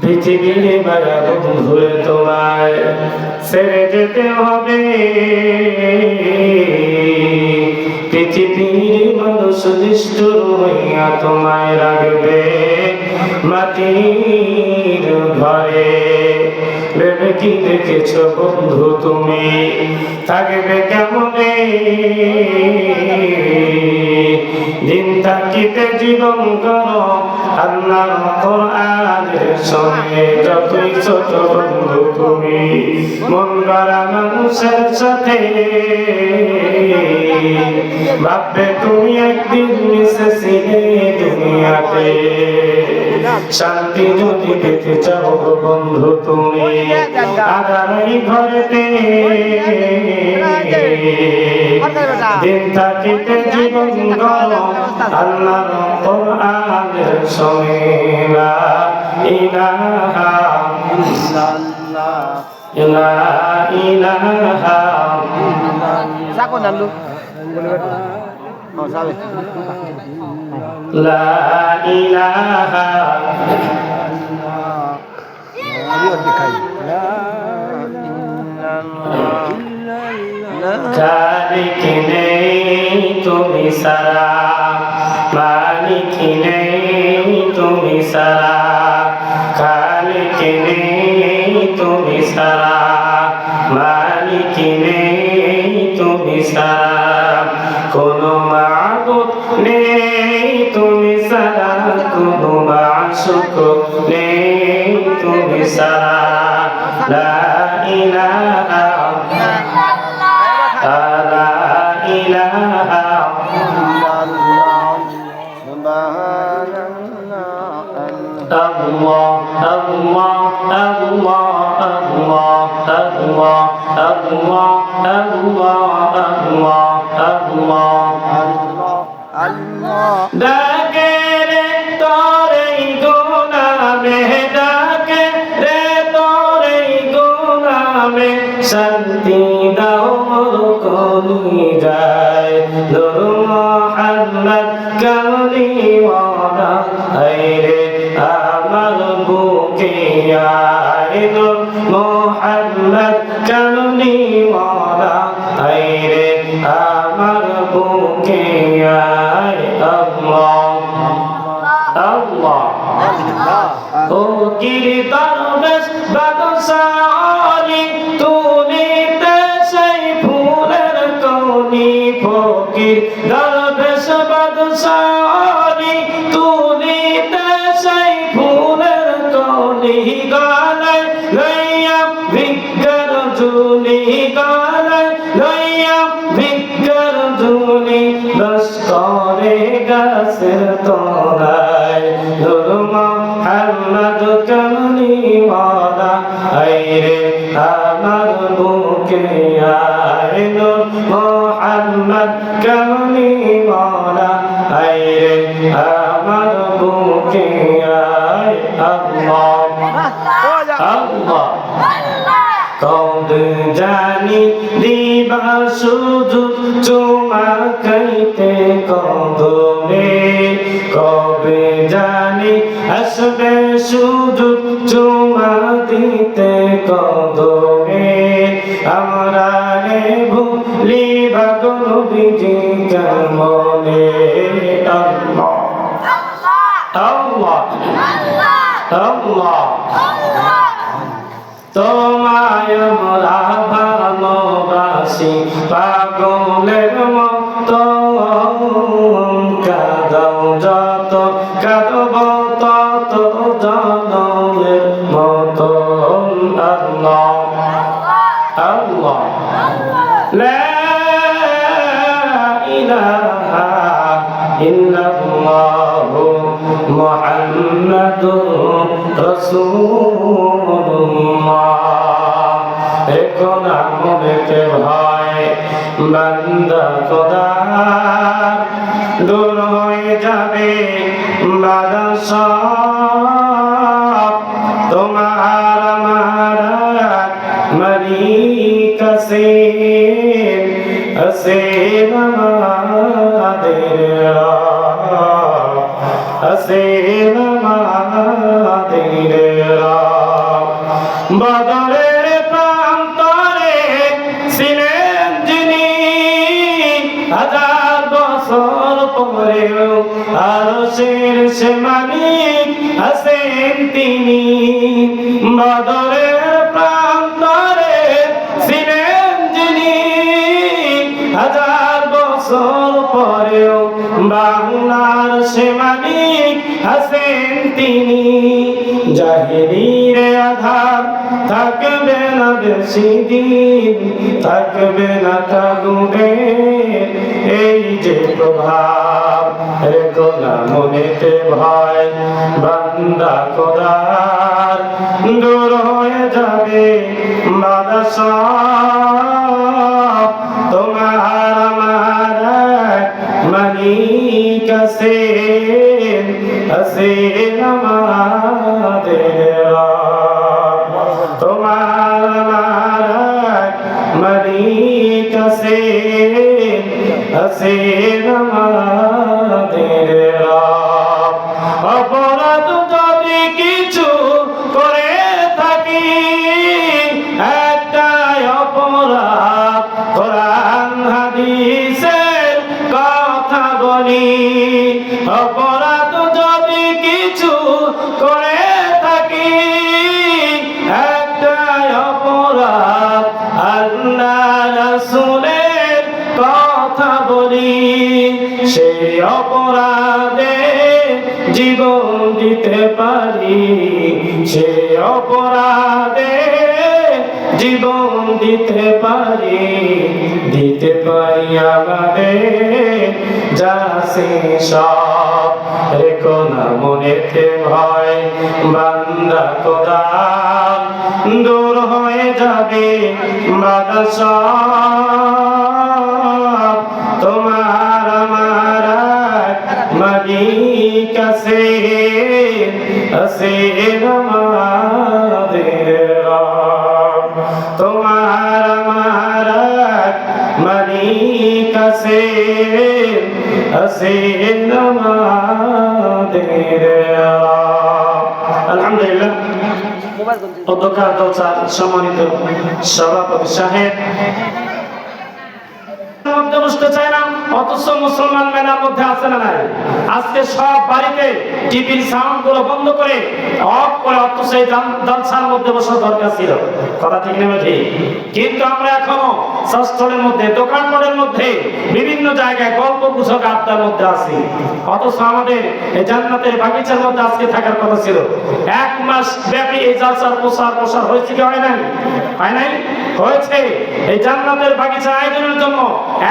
পৃথিবীর মায়া বন্ধুরে তোমায় ছেড়ে যেতে হবে। পৃথিবীর মানুষ নিষ্ঠুর হইয়া তোমায় রাখবে মাটির ঘরে। ভেবে কি দেখেছ বন্ধু তুমি থাকবে কেমনে? দিন থাকিতে জীবন করো আল্লাহর কোরআনের সঙ্গে। যতই ছোট বন্ধু তুমি মন গড়া মানুষের সাথে, ভাববে তুমি একদিন মিশেছিলে দুনিয়াতে। শান্তি যদি পেতে চাও বন্ধু তুমি আগামী ঘরেতে। দিন থাকিতে জীবন করো আল্লাহর কোরআনের সঙ্গে। লা ইলাহা ইল্লাল্লাহ, লা ইলাহা ইল্লাল্লাহ, লা ইলাহা খালিক নেই তুমি সারা, মালিক নেই তুমি সারা। খালিক নেই তুমি সারা, মালিক নেই তুমি সারা। কোনো মাবুদ নেই তুমি সারা, কোনো মাশুক নেই তুমি সারা। লা ইলাহা লা ইলাহা আল্লাহ আল্লাহ আল্লাহ আল্লাহ আল্লাহ আল্লাহ আল্লাহ আল্লাহ আল্লাহ। ডাকে রে তোরে গোলামে, ডাকে রে তোরে গোলামে। শান্তি দাও মোর কলিজায়, নূর মুহাম্মদ কামলিওয়ালা। হায়রে আমার বুকে আয় নূর মুহাম্মদ কামলিওয়ালা। হায়রে আমার বুকে আয়। আল্লাহ আল্লাহ ও দরবেশ বাদশাহী, তুলিতে সেই ফুলের কলি। ফকির দরবেশ বাদশাহী, তুলিতে সেই ফুলের কলি। গলায় লইয়া ভিক্ষার ঝুলি, গলায় লইয়া ভিক্ষার ঝুলি। লস্করে গাছের তলায় নূর মুহাম্মদ কামলিওয়ালা। হায়রে আমার বুকে আয় নূর মুহাম্মদ কামলিওয়ালা। হায়রে আমার বুকে আয়। আল্লাহ আল্লাহ কদ জানি দিবা শুধু চুমা খাইতে কদমে। কবে জানি আসবে শুধু চুমা দিতে কদমে। আমরা রে ভুলিবা নবীজি কেমনে। আল্লাহ আল্লাহ আল্লাহ তোমায় আমরা ভালোবাসি পাগলের মতো। কাঁদাও যত কাঁদব তত জনমের মতো। আল্লাহ আল্লাহ লা ইলাহা ইল্লাল্লাহু মুহাম্মাদুর রাসূলুল্লাহ। এখন আমলেতে ভয় বান্দা খোদার, দূর হয়ে যাবে বাধা সব। তোমার আমার মালিক আছেন, আছেন আমাদের রব, আছেন আমাদের রব। তিনি, বদরের প্রান্তরে ছিলেন যিনি, হাজার বছর পরেও বাংলার সে মালিক আছেন তিনি। জাহেলির আধার থাকবে না বেশি দিন, থাকবে না তাগুদের এই যে প্রভাব। রেখো না মনেতে ভয়, বান্দা খোদার দূর হয়ে যাবে বাধা সব। তোমার আমার মালিক আছেন, আছেন আমাদের রব। তোমার আমার মালিক আছেন, আছেন আমাদের রব। অপরাধ যদি কিছু করে থাকি, একটাই অপরাধ, কোরআন হাদিসের কথা বলি। অপরাধ যদি কিছু করে থাকি, একটাই অপরাধ, আল্লাহ রাসূলের কথা বলি। সেই অপরাধে জীবন দিতে পারি, সেই অপরাধে জীবন দিতে পারি, দিতে পারি আমাদের যা আছে সব। রেখো না মনেতে ভয়, বান্দা খোদার দূর হয়ে যাবে বাধা সব। তোমার আমার মালিক আছেন, আছেন আমাদের রব। তোমার আমার মালিক আছেন, আছেন আমাদের রব। আলহামদুলিল্লাহ। অধ্যক্ষ দলসার সম্মানিত সভাপতি সাহেব মধ্যে বসতে চায় না, অথচ মুসলমান মেলার মধ্যে আছে না নাই? আজকে সব বাড়িতে টিভির সাউন্ড গুলো বন্ধ করে অফ করে, অথচ এই জলসার মধ্যে বসার দরকার ছিল। কথা ঠিক নেবে ঠিক, কিন্তু আমরা এখনো ষষ্ঠের মধ্যে, দোকানপাটের মধ্যে, বিভিন্ন জায়গায় গল্প গুজব আড্ডার মধ্যে আছি। অথচ আমাদের এই জান্নাতের বাগিচার মধ্যে আজকে থাকার কথা ছিল। 1 মাস ব্যাপী এই জলসার প্রসার হয়েছে কি হয় নাই? হয় নাই? হয়েছে। এই জান্নাতের বাগিচা আয়োজনের জন্য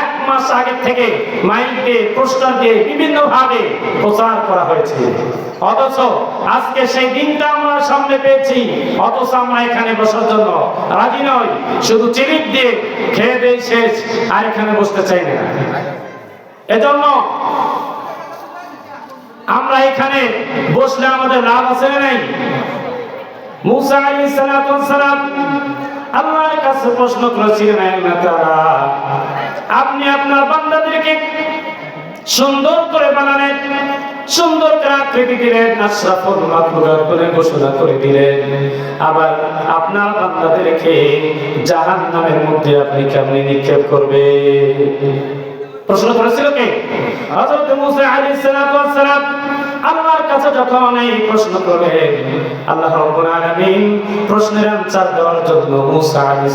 1 মাস আগে থেকে মাইক দিয়ে, পোস্টার দিয়ে বিভিন্ন ভাবে প্রচার করা হয়েছে। অথচ আজকে সেই দিনটা আমরা সামনে পেয়েছি, অথচ আমরা এখানে বসার জন্য রাজি নই। শুধু চিলিপ দিয়ে খেয়ে দিয়ে শেষ, আর এখানে বসতে চাই না। এজন্য আমরা এখানে বসলে আমাদের লাভ আছে না নাই? মুসা আলাইহিস সালাম আল্লাহর কাছে প্রশ্ন করেছিলেন, আল্লাহ তাআলা আপনি আপনার বান্দাদেরকে সুন্দর করে বানালেন, সুন্দর করে আকৃতি দিলেন, আশরাফুল মাখলুকাত বলে ঘোষণা করে দিলেন, আবার আপনার বান্দাদেরকে জাহান্নামের মধ্যে আপনি কেমনে নিক্ষেপ করবে? প্রশ্ন করেছিল কে? হযরত মুসা আলাইহিস সালাম আল্লাহর কাছে যখন এই প্রশ্ন করলেন, আল্লাহ রাব্বুল আলামিন প্রশ্নের আনসার দেওয়ার জন্য মুসা আলাইহিস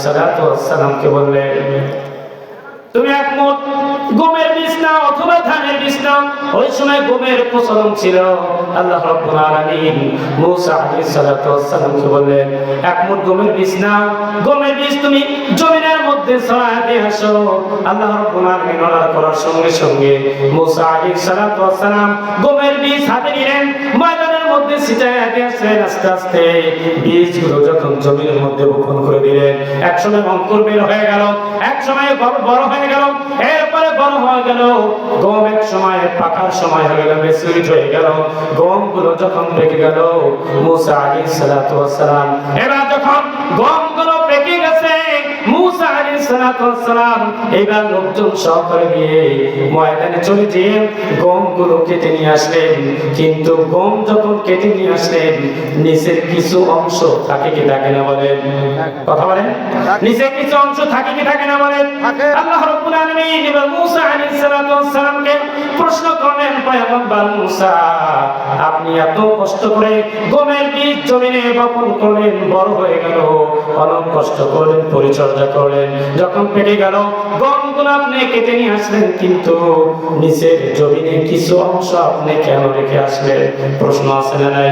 সালামকে বললেন, তুমি এক মুঠ গমের বীজ নাও অথবা ধানের বীজ নাও। ওই সময় গমের প্রচলন ছিল। আল্লাহ রাব্বুল আলামিন মুসা আলাইহিস সালামকে বললেন, এক মুঠ গমের বীজ নাও, গমের বীজ তুমি জমিনের মধ্যে ছড়ায় দিয়ে আসো। আল্লাহ রাব্বুল আলামিন অর্ডার করার সঙ্গে সঙ্গে মুসা আলাইহিস সালাম গমের বীজ হাতে নিলেন, ময়দানের মধ্যে ছিটায় দিয়েছেন। আস্তে আস্তে বীজগুলো যখন জমির মধ্যে বপন করে দিলেন, একসময় অঙ্কুর বের হয়ে গেল, একসময় বড় হয়ে গেল, এরপরে বড় হয়ে গেল গম, এক সময় পাকার সময় হয়ে গেল, ম্যাচুরিট হয়ে গেল। গমগুলো যখন পেকে গেল, মুসা আলাইহিস সালাম এবার যখন গমগুলো পেকে গেছে, মুসা আলাইহিস সালাম এবার লোকজন সহকারে গিয়ে ময়দানে চলে যেয়ে গমগুলো কেটে নিয়ে আসলেন। কিন্তু গম যখন কেটে নিয়ে আসলেন, নিচের কিছু অংশ থাকে কি থাকে না বলেন? কথা বলেন। নিচের কিছু অংশ থাকে কি থাকে না বলেন? আল্লাহ রাব্বুল আলামিন এবার মুসা আলাইহিস সালামকে প্রশ্ন করলেন, পয়গম্বর মুসা, আপনি এত কষ্ট করে গমের বীজ জমিনে বপন করলেন, বড় হয়ে গেল, অনেক কষ্ট করলেন, পরিচর্যা করলেন, যখন পেকে গেল গমগুলো আপনি কেটে নিয়ে আসলেন, কিন্তু নিচের জমিনে কিছু অংশ আপনি কেন রেখে আসলেন? প্রশ্ন আছে না নাই?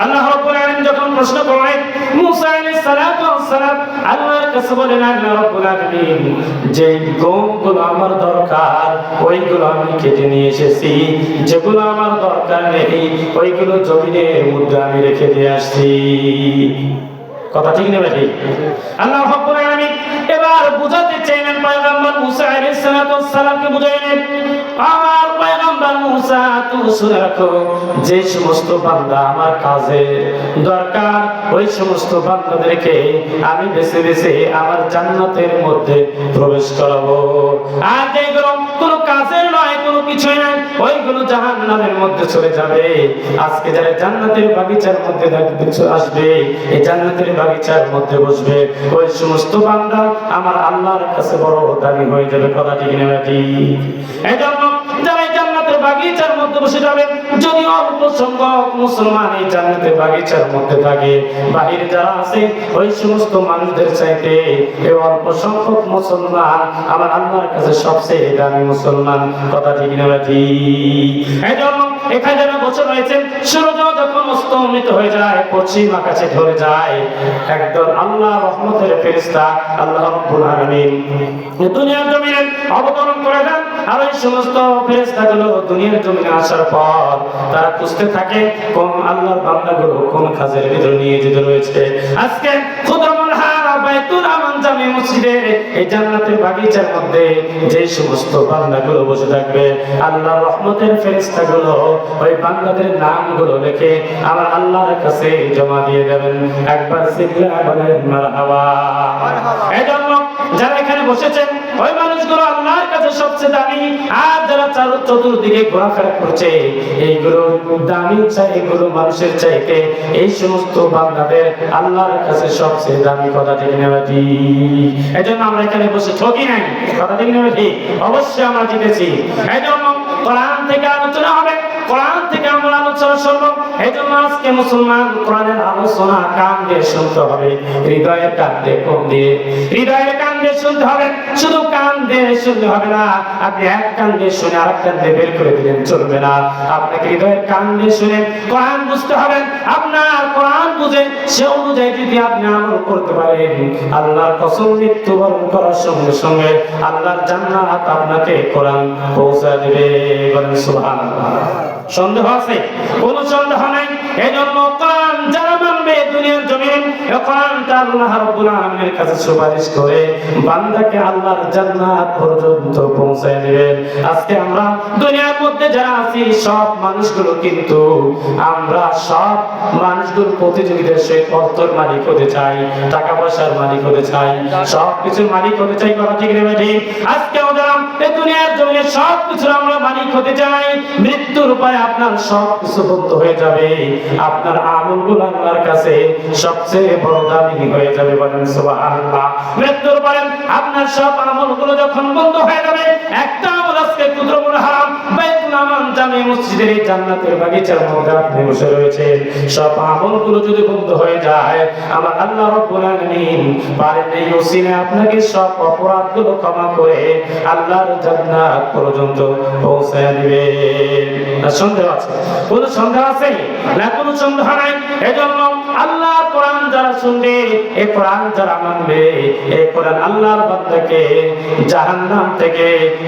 আল্লাহ রাব্বুল আলামিন যখন প্রশ্ন করলেন মুসা আলাইহিস সালাতু ওয়াস সালাম আল্লাহর কাছে বলেন, আল্লাহ রাব্বুল আলামিন যে গমগুলো আমার দরকার ওইগুলো আমি কেটে নিয়ে এসেছি, যেগুলো আমার দরকার নেই ওইগুলো জমিনের মধ্যে আমি রেখে দিয়ে আসছি। কথা ঠিক না ভাই? আল্লাহ রাব্বুল আলামিন এবার বুঝাতে চাইলেন পয়গম্বর মুসা আলাইহিস সালাতু ওয়াস সালামকে বুঝাইলেন, আমার পয়গম্বর মুসা তুমি শুনে রাখো, যে সমস্ত বান্দা আমার কাজে দরকার ওই সমস্ত বান্দাদেরকে আমি বেছে বেছে আমার জান্নাতের মধ্যে প্রবেশ করাবো, আর যেগুলো কোনো কাজের নয়, কোনো কিছুই নয়, ওইগুলো জাহান্নামের মধ্যে চলে যাবে। আজকে যারা জান্নাতের বাগিচার মধ্যে আসবে, এই জান্নাতের বাগিচার মধ্যে বসবে, ওই সমস্ত বান্দা আমার আল্লাহর কাছে বড় দামি হয়ে যাবে। কথা ঠিক না ঠিক? এই জন্য যারা জান্নাতের বাগিচার মধ্যে বসে যাবে, যদি অল্প সংখ্যক মুসলমান এই জান্নাতের বাগিচার মধ্যে থাকে, বাহিরে যারা আছে ওই সমস্ত মানুষদের চাইতে এই অল্প সংখ্যক মুসলমান আমার আল্লাহর কাছে সবচেয়ে দামি মুসলমান। কথা ঠিক না ঠিক? এই জন্য 1000 বছর হয়েছে, সূর্য যখন অস্তমিত হয়ে যায়, পশ্চিম আকাশে ধরে যায়, একদল আল্লাহ রহমতের ফেরেশতা আল্লাহ রাব্বুল আলামিন দুনিয়ার জমিনে অবতরণ করে দেন। আর ওই সমস্ত ফেরেশতাগুলো দুনিয়ার জমিনে আসার পর তারা খুঁজতে থাকে কোন আল্লাহর বান্দাগুলো কোন কাজের ভিতরে নিয়োজিত রয়েছে। আজকে খুদরমুল হারা বাইতুল আমান জামে মসজিদের এই জান্নাতের বাগিচার মধ্যে যে সমস্ত বান্দাগুলো বসে থাকবে, আল্লাহর রহমতের ফেরেশতাগুলো ওই বান্দাদের নামগুলো লিখে আমার আল্লাহর কাছে জমা দিয়ে দেবেন। একবার সিল্লা বলেন মারহাবা। এজন্য যারা এখানে বসেছেন ওই মানুষগুলো আল্লাহর কাছে সবচেয়ে দামি, আর যারা চতুর্দিকে ঘোরাফেরা করছে এইগুলো দামি চাই, এগুলো মানুষের চাইতে এই সমস্ত বান্দাদের আল্লাহর কাছে সবচেয়ে দামি। কথা ঠিক না ঠিক? এই জন্য আমরা এখানে বসে ঠকি নাই। কথা ঠিক না ঠিক? অবশ্যই আমরা জিতেছি। এই জন্য কোরআন থেকে আলোচনা হবে, কোরআন থেকে আমরা আলোচনা শুনবো। এই জন্য আজকে মুসলমান কোরআনের আলোচনা কান দিয়ে শুনতে হবে, হৃদয়ের কান দিয়ে, কোন দিয়ে? হৃদয়ের কান দিয়ে শুনতে হবে। শুধু কান দিয়ে শুনতে হবে না, আপনি এক কান দিয়ে শুনে আরেক কান দিয়ে বের করে দিলেন চলবে না। আপনাকে হৃদয়ের কান দিয়ে শুনে কোরআন বুঝতে হবে। আপনার কোরআন বুঝে সে অনুযায়ী যদি আপনি আমল করতে পারেন, আল্লাহর কসম মৃত্যুবরণ করার সঙ্গে সঙ্গে আল্লাহর জান্নাত আপনাকে কোরআন পৌঁছে দেবে। বলেন সুবহানাল্লাহ। সন্দেহ আছে? কোনো সন্দেহ নাই। এই জন্য কোরআন যারা মানবে দুনিয়ার জমিন, কোরআনটা আল্লাহ রাব্বুল আলামিনের কাছে সুপারিশ করে বান্দাকে আল্লাহর জান্নাত পর্যন্ত পৌঁছে দেবেন। আজকে আমরা দুনিয়ার মধ্যে যারা আছি সব মানুষগুলো কিন্তু আমরা সব মানুষগুলো প্রতিযোগিতার সহিত অর্থের মালিক হতে চাই, টাকা পয়সার মালিক হতে চাই, সব কিছুর মালিক হতে চাই। কথা ঠিক না ঠিক? আজকে আমরা এই দুনিয়ার জমিনে সব কিছুর আমরা মালিক হতে চাই। মৃত্যুর উপায় আপনার সব কিছু বন্ধ হয়ে যাবে, আপনার আমলগুলো আল্লাহর কাছে সবচেয়ে বড় দামি হয়ে যাবে। বলেন সুবহানাল্লাহ। মৃত্যুর পরে আপনার সব আমলগুলো যখন বন্ধ হয়ে যাবে, একটা আমল আজকে কুদরতুল হারাম বাইতুল আমান জামে মসজিদের এই জান্নাতের বাগিচার মধ্যে আপনি বসে রয়েছেন, সব আমলগুলো যদি বন্ধ হয়ে যায়, আমার আল্লাহ রাব্বুল আলামিন পারেন এই ওসিলা আপনাকে সব অপরাধগুলো ক্ষমা করে আল্লাহর জান্নাত পর্যন্ত পৌঁছে দিবে। সন্দেহ আছে? কোনো সন্দেহ আছে? না, কোনো সন্দেহ নাই। এজন্য আল্লাহর কোরআন যারা শুনবে, এই কোরআন যারা মানবে, এই কোরআন আল্লাহর বান্দাকে জাহান্নাম থেকে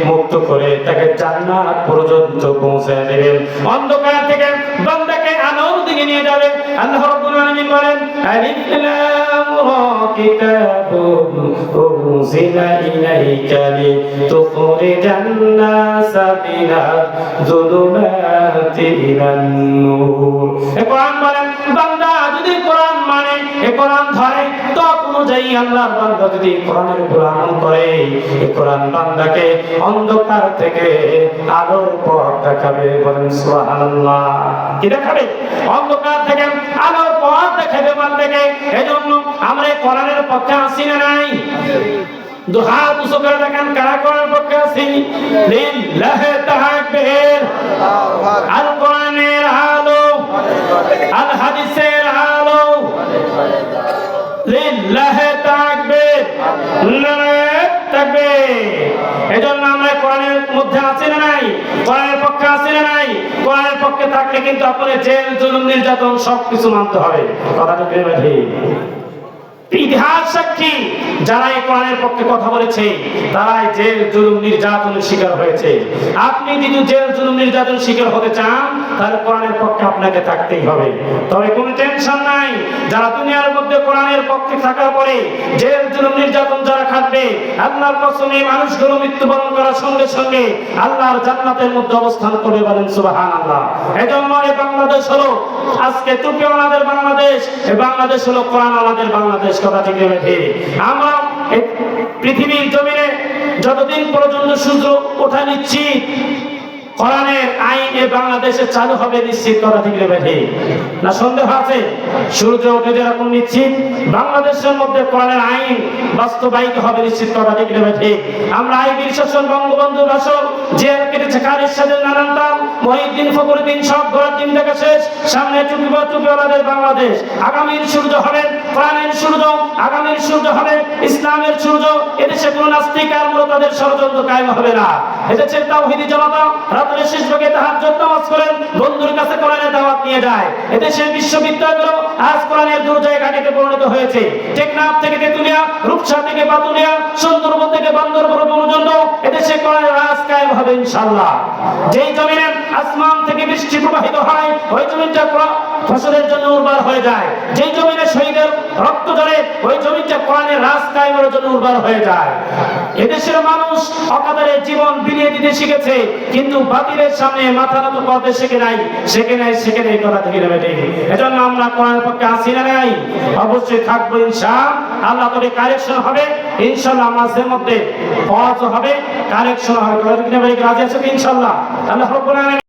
মুক্ত করে তাকে জান্নাত পর্যন্ত পৌঁছে দেবেন। অন্ধকার থেকে বান্দাকে আলোর দিকে নিয়ে যাবে। আল্লাহ রাব্বুল আলামিন বলেন, আলিফ লাম রা কিতাবুন উনজিলা ইলাইকা লিতুখরিজান নাসা মিনাজ যুলুমাতি ইলান নূর। এই কোরআন বলেন বান্দা যদি কোরআন মানে, এই কোরআন ধরে, তো অনুযায়ী আল্লাহর বান্দা যদি কোরআনের উপর আমল করে, এই কোরআন বান্দাকে অন্ধকার থেকে আলোর পথ দেখাবে। বলেন সুবহানাল্লাহ। কি দেখাবে? অন্ধকার থেকে আলোর পথ দেখাবে বান্দাকে। এজন্য আমরা এই কোরআনের পক্ষে আছি না নাই? দুহাত উঁচু করে দেখেন কারা কোরআনের পক্ষে আছি? লিল্লাহি তাকবীর। আল কোরআনের আলো, আল হাদিসে পক্ষে থাকলে কিন্তু আপনার জেল জুলুম নির্যাতন সবকিছু মানতে হবে। কথাটা কি ঠিক? ইতিহাস সাক্ষী, যারা এই কোরআনের পক্ষে কথা বলেছে তারাই জেল জুলুম নির্যাতনের শিকার হয়েছে। আপনি যদি জেল জুলুম নির্যাতনের শিকার হতে চান তাহলে কোরআনের পক্ষে আপনাকে থাকতেই হবে। তবে কোনো টেনশন নাই, যারা দুনিয়ার মধ্যে কোরআনের পক্ষে থাকার পরে জেল জুলুম নির্যাতন যারা খাটবে, আল্লাহর কসম এই মানুষগুলো মৃত্যুবরণ করার সঙ্গে সঙ্গে আল্লাহর জান্নাতের মধ্যে অবস্থান করবে, বলেন সুবহানাল্লাহ। এজন্য এই বাংলাদেশ হলো আজকে টুপিওয়ালাদের বাংলাদেশ, এই বাংলাদেশ হলো কোরআনওয়ালাদের বাংলাদেশ। কথা ঠিক রেখে আমরা পৃথিবীর জমিনে যতদিন পর্যন্ত সূর্য ওঠা নিশ্চিত, কোরআনের আইন এই বাংলাদেশে চালু হবে নিশ্চিত। কথা ঠিক রেখে না সন্দেহ আছে? সূর্য ওঠে যেরকম নিশ্চিত, বাংলাদেশের মধ্যে কোরআনের আইন বাস্তবায়িত হবে নিশ্চিত। কথা ঠিক রেখে আমরা এই বীর শাসন বঙ্গবন্ধুর ভাষণ যে কেটেছে কারের সাথে নানান তাল মহিউদ্দিন ফখরুদ্দিন সব ঘোরার দিন দেখা শেষ, সামনে টুপিওয়ালাদের বাংলাদেশ। আগামীর সূর্য হবে কোরআনের সূর্য, আগামীর সূর্য হবে ইসলামের সূর্য। এদেশে কোন নাস্তিক আর মুরতাদের ষড়যন্ত্র কায়েম হবে না। এদেশে তাওহীদি জনতা রাতের শেষ ভাগে তাহাজ্জুদ নামাজ করেন, বন্ধুর কাছে কোরআনের দাওয়াত নিয়ে যায়। এদেশের বিশ্ববিদ্যালয়গুলো আজ কোরআনের দুর্জয় ঘাটিতে পরিণত হয়েছে। টেকনাফ থেকে তেতুলিয়া, রূপসা থেকে পাতুলিয়া, সুন্দরবন থেকে বান্দরবন পর্যন্ত এদেশে কোরআনের রাজ কায়েম হবে ইনশাআল্লাহ। যেই জমিনে আসমান থেকে বৃষ্টি প্রবাহিত হয় ওই জমিটা ফসলের জন্য উর্বর হয়ে যায়। যেই জমিনে শহীদের রক্ত ঝরে ওই জমিটা কোরআনের রাজ কায়েমের জন্য উর্বর হয়ে যায়। এদেশের মানুষ অকাতরে জীবন বিলিয়ে দিতে শিখেছে, কিন্তু বাতিলের সামনে মাথা নত করতে শিখে নাই। কথা থেকে নেবে ঠিক। এজন্য আমরা কোরআনের পক্ষে আছি না নাই? অবশ্যই থাকবো ইনশাআল্লাহ। তবে কারেকশন হবে ইনশাআল্লাহ, আমাদের মধ্যে পজ হবে, কারেকশন হবে। রাজি আছে ইনশাআল্লাহ। আল্লাহ রাব্বুল আলামিন